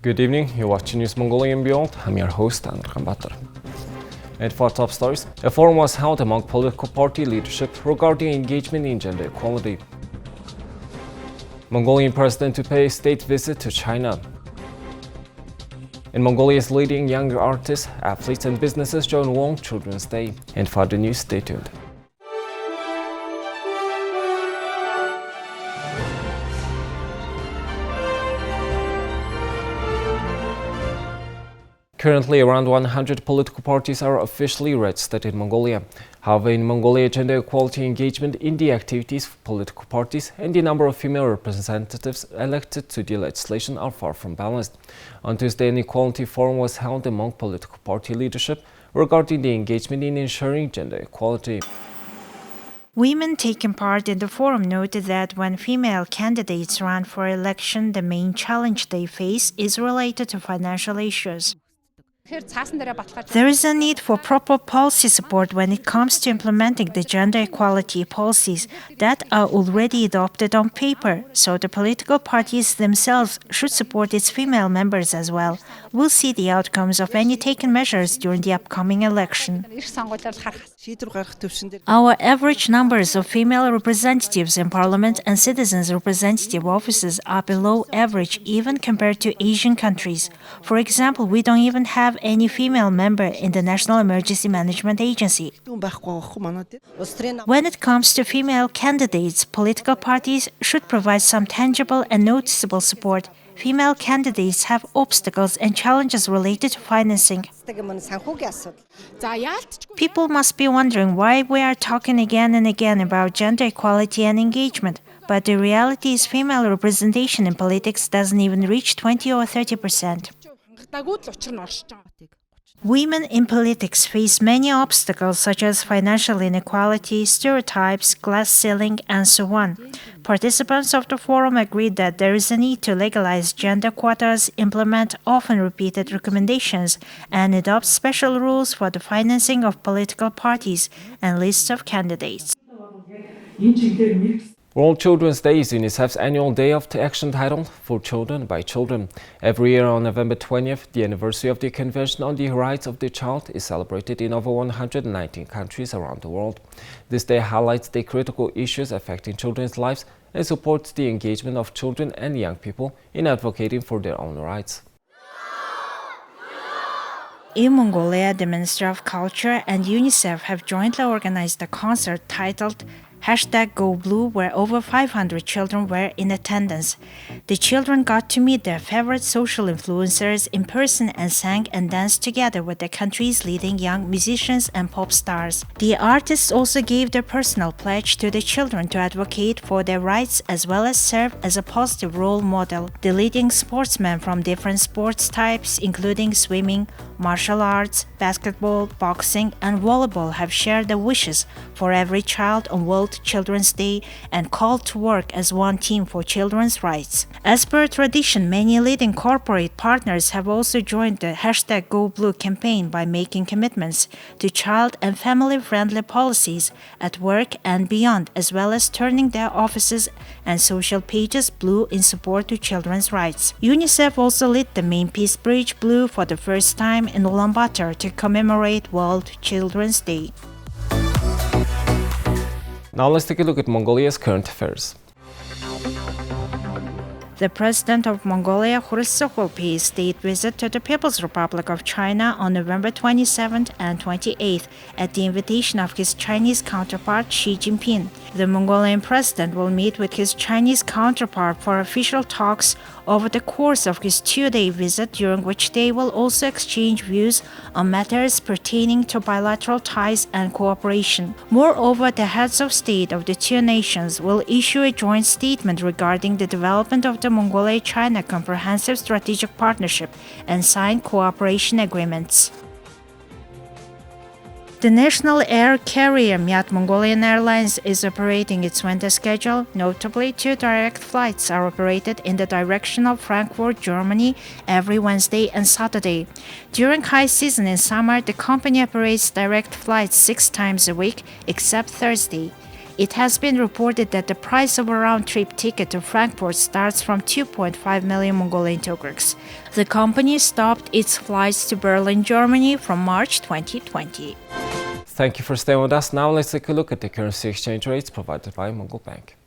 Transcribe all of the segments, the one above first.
Good evening, you're watching News Mongolian World. I'm your host, Anurkan Batar. And for top stories, a forum was held among political party leadership regarding engagement in gender equality. Mongolian President to pay a state visit to China. And Mongolia's leading young artists, athletes and businesses join World Children's Day. And for the news, stay tuned. Currently, around 100 political parties are officially registered in Mongolia. However, in Mongolia, gender equality engagement in the activities of political parties and the number of female representatives elected to the legislation are far from balanced. On Tuesday, an equality forum was held among political party leadership regarding the engagement in ensuring gender equality. Women taking part in the forum noted that when female candidates run for election, the main challenge they face is related to financial issues. There is a need for proper policy support when it comes to implementing the gender equality policies that are already adopted on paper, so the political parties themselves should support its female members as well. We'll see the outcomes of any taken measures during the upcoming election. Our average numbers of female representatives in parliament and citizens' representative offices are below average even compared to Asian countries. For example, we don't even have any female member in the National Emergency Management Agency. When it comes to female candidates, political parties should provide some tangible and noticeable support. Female candidates have obstacles and challenges related to financing. People must be wondering why we are talking again and again about gender equality and engagement, but the reality is female representation in politics doesn't even reach 20 or 30%. Women in politics face many obstacles such as financial inequality, stereotypes, glass ceiling, and so on. Participants of the forum agreed that there is a need to legalize gender quotas, implement often repeated recommendations, and adopt special rules for the financing of political parties and lists of candidates. World Children's Day is UNICEF's annual day of action titled For Children by Children. Every year on November 20th, the anniversary of the Convention on the Rights of the Child is celebrated in over 119 countries around the world. This day highlights the critical issues affecting children's lives and supports the engagement of children and young people in advocating for their own rights. In Mongolia, the Ministry of Culture and UNICEF have jointly organized a concert titled #GoBlue, where over 500 children were in attendance. The children got to meet their favorite social influencers in person and sang and danced together with the country's leading young musicians and pop stars. The artists also gave their personal pledge to the children to advocate for their rights as well as serve as a positive role model. The leading sportsmen from different sports types, including swimming, martial arts, basketball, boxing, and volleyball, have shared their wishes for every child on World Children's Day and called to work as one team for children's rights. As per tradition, many leading corporate partners have also joined the #GoBlue campaign by making commitments to child and family-friendly policies at work and beyond, as well as turning their offices and social pages blue in support to children's rights. UNICEF also lit the main peace bridge blue for the first time in Ulaanbaatar to commemorate World Children's Day. Now let's take a look at Mongolia's current affairs. The President of Mongolia, will pay a state visit to the People's Republic of China on November 27th and 28th at the invitation of his Chinese counterpart Xi Jinping. The Mongolian President will meet with his Chinese counterpart for official talks over the course of his two-day visit, during which they will also exchange views on matters pertaining to bilateral ties and cooperation. Moreover, the heads of state of the two nations will issue a joint statement regarding the development of the Mongolia-China Comprehensive Strategic Partnership and sign cooperation agreements. The national air carrier Myat Mongolian Airlines is operating its winter schedule. Notably, 2 direct flights are operated in the direction of Frankfurt, Germany, every Wednesday and Saturday. During high season in summer, the company operates direct flights 6 times a week, except Thursday. It has been reported that the price of a round-trip ticket to Frankfurt starts from 2.5 million Mongolian tokrux. The company stopped its flights to Berlin, Germany from March 2020. Thank you for staying with us. Now let's take a look at the currency exchange rates provided by Mongol Bank.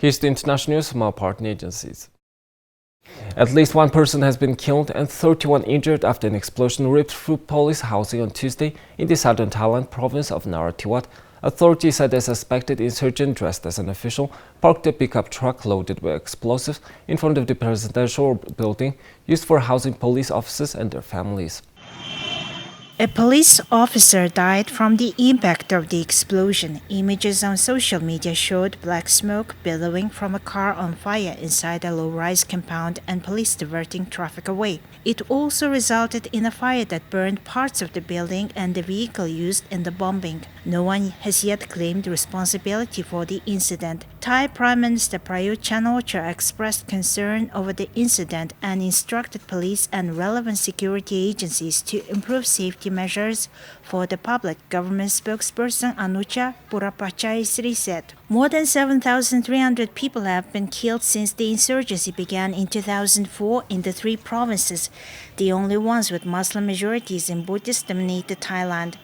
Here's the international news from our partner agencies. At least one person has been killed and 31 injured after an explosion ripped through police housing on Tuesday in the southern Thailand province of Narathiwat. Authorities said a suspected insurgent dressed as an official parked a pickup truck loaded with explosives in front of the presidential building used for housing police officers and their families. A police officer died from the impact of the explosion. Images on social media showed black smoke billowing from a car on fire inside a low-rise compound and police diverting traffic away. It also resulted in a fire that burned parts of the building and the vehicle used in the bombing. No one has yet claimed responsibility for the incident. Thai Prime Minister Prayut Chan-o-cha expressed concern over the incident and instructed police and relevant security agencies to improve safety measures for the public. Government spokesperson Anucha Purapachayasri said, "More than 7,300 people have been killed since the insurgency began in 2004 in the three provinces, the only ones with Muslim majorities in Buddhist-dominated Thailand.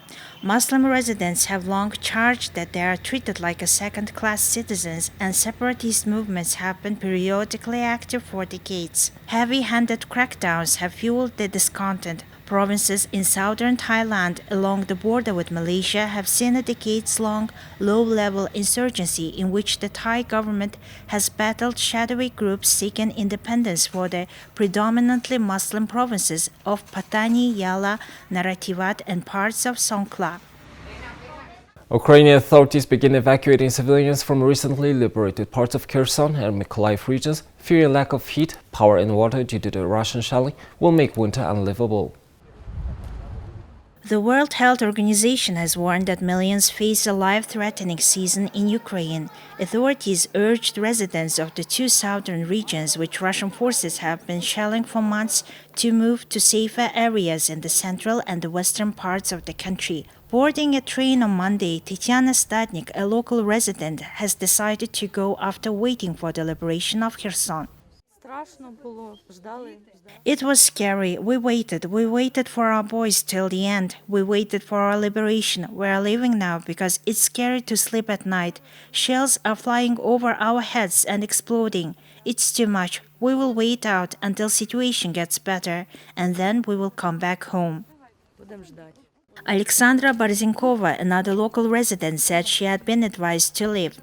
Muslim residents have long charged that they are treated like second-class citizens, and separatist movements have been periodically active for decades. Heavy-handed crackdowns have fueled the discontent. Provinces in southern Thailand along the border with Malaysia have seen a decades-long low-level insurgency in which the Thai government has battled shadowy groups seeking independence for the predominantly Muslim provinces of Pattani, Yala, Narathiwat, and parts of Songkhla." Ukrainian authorities begin evacuating civilians from recently liberated parts of Kherson and Mykolaiv regions, fearing lack of heat, power and water due to the Russian shelling will make winter unlivable. The World Health Organization has warned that millions face a life-threatening season in Ukraine. Authorities urged residents of the two southern regions, which Russian forces have been shelling for months, to move to safer areas in the central and the western parts of the country. Boarding a train on Monday, Tetiana Statnik, a local resident, has decided to go after waiting for the liberation of Kherson. "It was scary. We waited for our boys till the end. We waited for our liberation. We are leaving now because it's scary to sleep at night. Shells are flying over our heads and exploding. It's too much. We will wait out until situation gets better, and then we will come back home." Alexandra Barzinkova, another local resident, said she had been advised to leave.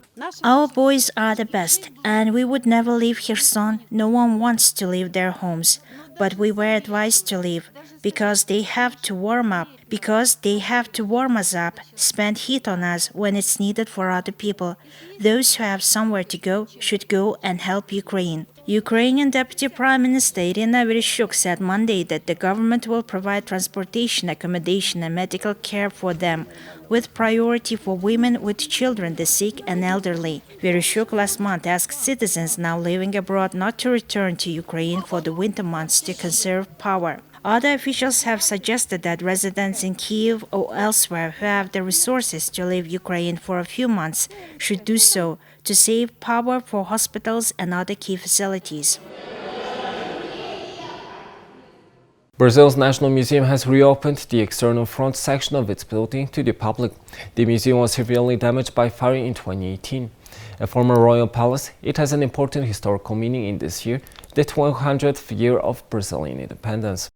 "Our boys are the best, and we would never leave Kherson. No one wants to leave their homes. But we were advised to leave because they have to warm us up, spend heat on us when it's needed for other people. Those who have somewhere to go should go and help Ukraine." Ukrainian Deputy Prime Minister Irina Vereshchuk said Monday that the government will provide transportation, accommodation and medical care for them, with priority for women with children, the sick and elderly. Vereshchuk last month asked citizens now living abroad not to return to Ukraine for the winter months to conserve power. Other officials have suggested that residents in Kyiv or elsewhere who have the resources to leave Ukraine for a few months should do so to save power for hospitals and other key facilities. Brazil's National Museum has reopened the external front section of its building to the public. The museum was severely damaged by fire in 2018. A former royal palace, it has an important historical meaning in this year, the 100th year of Brazilian independence.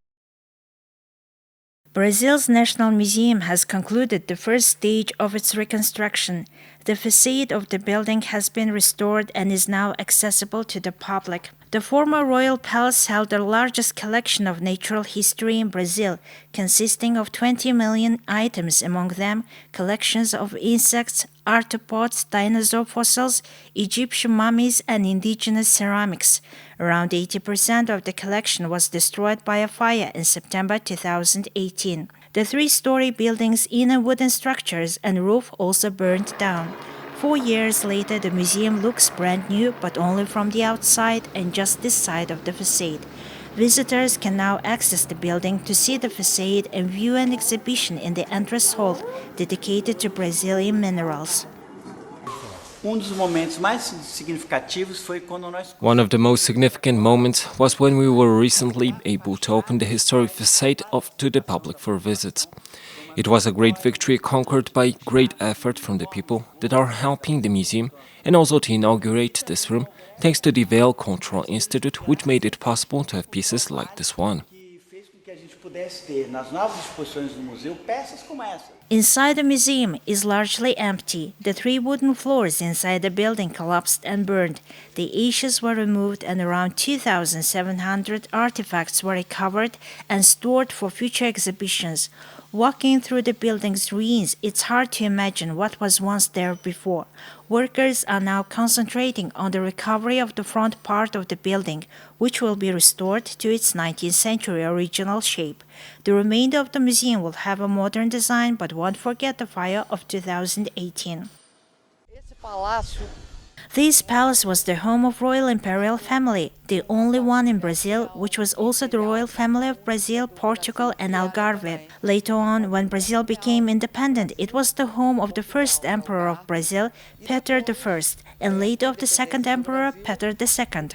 Brazil's National Museum has concluded the first stage of its reconstruction. The facade of the building has been restored and is now accessible to the public. The former royal palace held the largest collection of natural history in Brazil, consisting of 20 million items, among them collections of insects, arthropods, dinosaur fossils, Egyptian mummies, and indigenous ceramics. Around 80% of the collection was destroyed by a fire in September 2018. The three-story building's inner wooden structures and roof also burned down. 4 years later, the museum looks brand new, but only from the outside and just this side of the facade. Visitors can now access the building to see the facade and view an exhibition in the entrance hall dedicated to Brazilian minerals. One of the most significant moments was when we were recently able to open the historic facade to the public for visits. It was a great victory conquered by great effort from the people that are helping the museum, and also to inaugurate this room thanks to the Vail Cultural Institute, which made it possible to have pieces like this one. Inside the museum is largely empty. The 3 wooden floors inside the building collapsed and burned. The ashes were removed and around 2,700 artifacts were recovered and stored for future exhibitions. Walking through the building's ruins, it's hard to imagine what was once there before. Workers are now concentrating on the recovery of the front part of the building, which will be restored to its 19th century original shape. The remainder of the museum will have a modern design, but won't forget the fire of 2018. This palace was the home of royal imperial family, the only one in Brazil, which was also the royal family of Brazil, Portugal, and Algarve. Later on, when Brazil became independent, it was the home of the first emperor of Brazil, Peter I, and later of the second emperor, Peter II.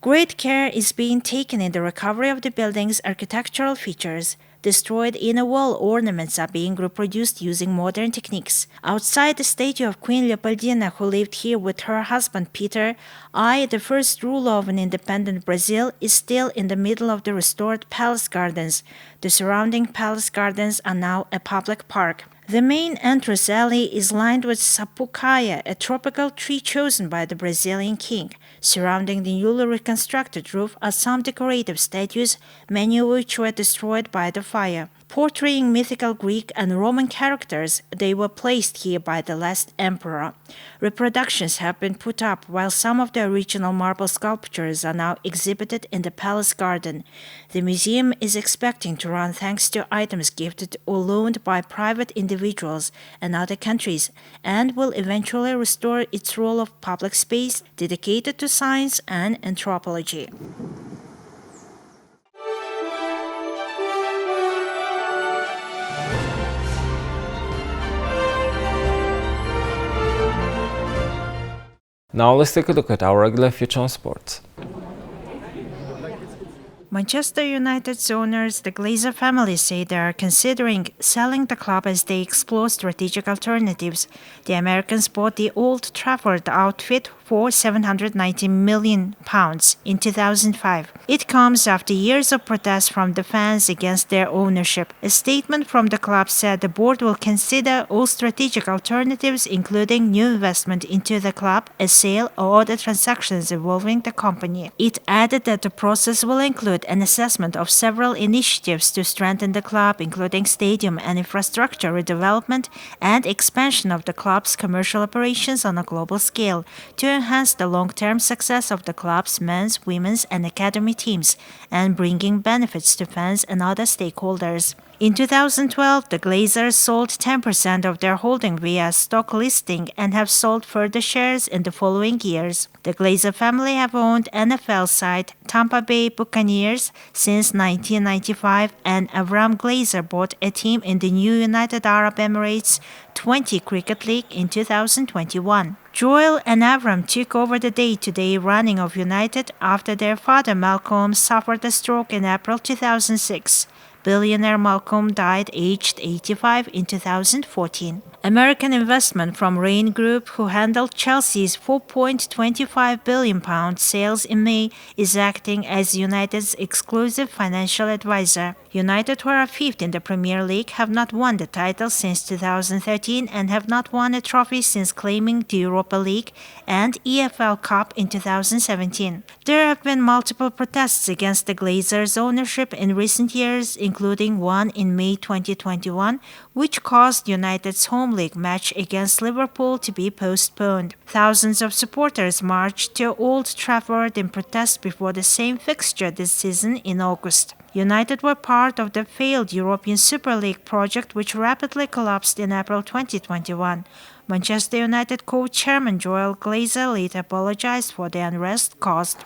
Great care is being taken in the recovery of the building's architectural features. Destroyed inner wall ornaments are being reproduced using modern techniques. Outside the statue of Queen Leopoldina, who lived here with her husband Peter, the first ruler of an independent Brazil, is still in the middle of the restored palace gardens. The surrounding palace gardens are now a public park. The main entrance alley is lined with sapucaia, a tropical tree chosen by the Brazilian king. Surrounding the newly reconstructed roof are some decorative statues, many of which were destroyed by the fire. Portraying mythical Greek and Roman characters, they were placed here by the last emperor. Reproductions have been put up, while some of the original marble sculptures are now exhibited in the palace garden. The museum is expecting to run thanks to items gifted or loaned by private individuals and other countries, and will eventually restore its role of public space dedicated to science and anthropology. Now let's take a look at our regular future on sports. Manchester United's owners, the Glazer family, say they are considering selling the club as they explore strategic alternatives. The Americans bought the Old Trafford outfit for £790 million in 2005. It comes after years of protests from the fans against their ownership. A statement from the club said the board will consider all strategic alternatives, including new investment into the club, a sale, or other transactions involving the company. It added that the process will include an assessment of several initiatives to strengthen the club, including stadium and infrastructure redevelopment and expansion of the club's commercial operations on a global scale to enhance the long-term success of the club's men's, women's, and academy teams and bringing benefits to fans and other stakeholders. In 2012, the Glazers sold 10% of their holding via stock listing and have sold further shares in the following years. The Glazer family have owned NFL side Tampa Bay Buccaneers since 1995, and Avram Glazer bought a team in the new United Arab Emirates 20 Cricket League in 2021. Joel and Avram took over the day-to-day running of United after their father Malcolm suffered a stroke in April 2006. Billionaire Malcolm died aged 85 in 2014. American investment from Rain Group, who handled Chelsea's £4.25 billion sales in May, is acting as United's exclusive financial advisor. United, who are fifth in the Premier League, have not won the title since 2013 and have not won a trophy since claiming the Europa League and EFL Cup in 2017. There have been multiple protests against the Glazers' ownership in recent years, including one in May 2021, which caused United's home league match against Liverpool to be postponed. Thousands of supporters marched to Old Trafford in protest before the same fixture this season in August. United were part of the failed European Super League project, which rapidly collapsed in April 2021. Manchester United co-chairman Joel Glazer later apologized for the unrest caused.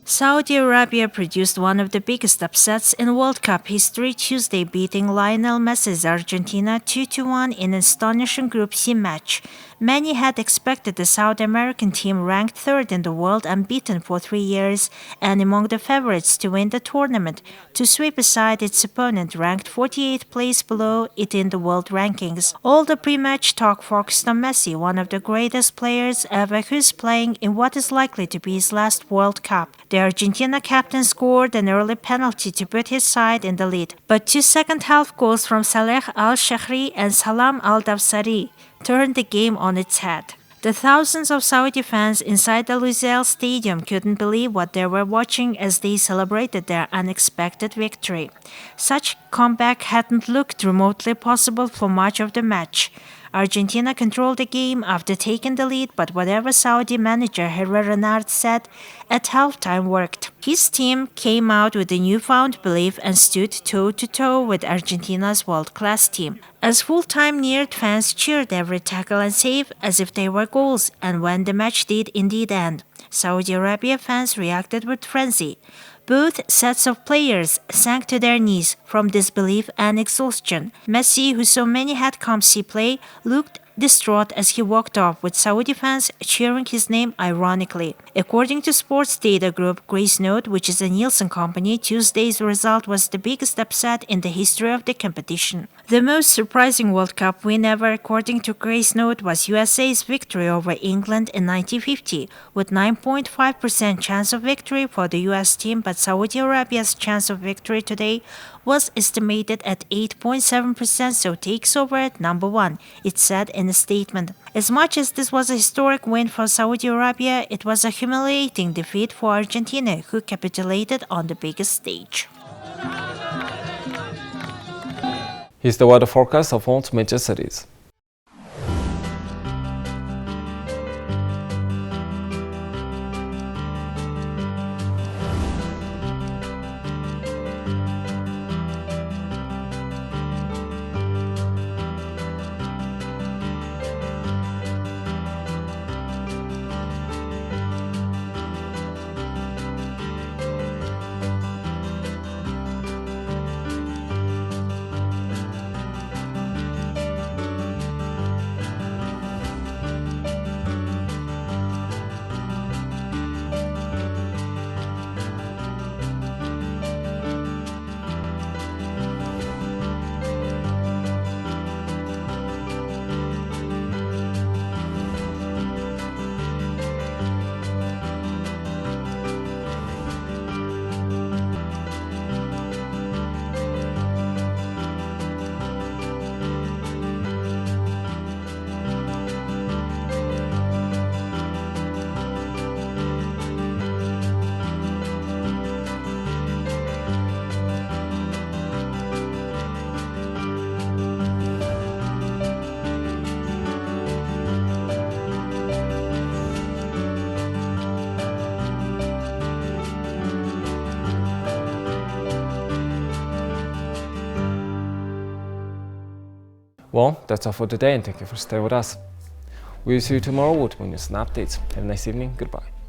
Saudi Arabia produced one of the biggest upsets in World Cup history Tuesday, beating Lionel Messi's Argentina 2-1 in an astonishing Group C match. Many had expected the South American team, ranked third in the world, unbeaten for 3 years, and among the favorites to win the tournament, to sweep aside its opponent ranked 48th place below it in the world rankings. All the pre-match talk focused on Messi, one of the greatest players ever, who's playing in what is likely to be his last World Cup. The Argentina captain scored an early penalty to put his side in the lead, but 2 second-half goals from Saleh Al-Shahri and Salam Al-Dawsari turned the game on its head. The thousands of Saudi fans inside the Lusail Stadium couldn't believe what they were watching as they celebrated their unexpected victory. Such comeback hadn't looked remotely possible for much of the match. Argentina controlled the game after taking the lead, but whatever Saudi manager Hervé Renard said at halftime worked. His team came out with a newfound belief and stood toe-to-toe with Argentina's world-class team. As full-time neared, fans cheered every tackle and save as if they were goals, and when the match did indeed end, Saudi Arabia fans reacted with frenzy. Both sets of players sank to their knees from disbelief and exhaustion. Messi, who so many had come see play, looked distraught as he walked off, with Saudi fans cheering his name ironically. According to sports data group Gracenote, which is a Nielsen company, Tuesday's result was the biggest upset in the history of the competition. The most surprising World Cup win ever, according to Gracenote, was USA's victory over England in 1950, with 9.5% chance of victory for the US team, but Saudi Arabia's chance of victory today was estimated at 8.7%, so takes over at number 1, it said in a statement. As much as this was a historic win for Saudi Arabia, it was a humiliating defeat for Argentina, who capitulated on the biggest stage. Here's the weather forecast of all major cities. Well, that's all for today, and thank you for staying with us. We'll see you tomorrow with more news and updates. Have a nice evening. Goodbye.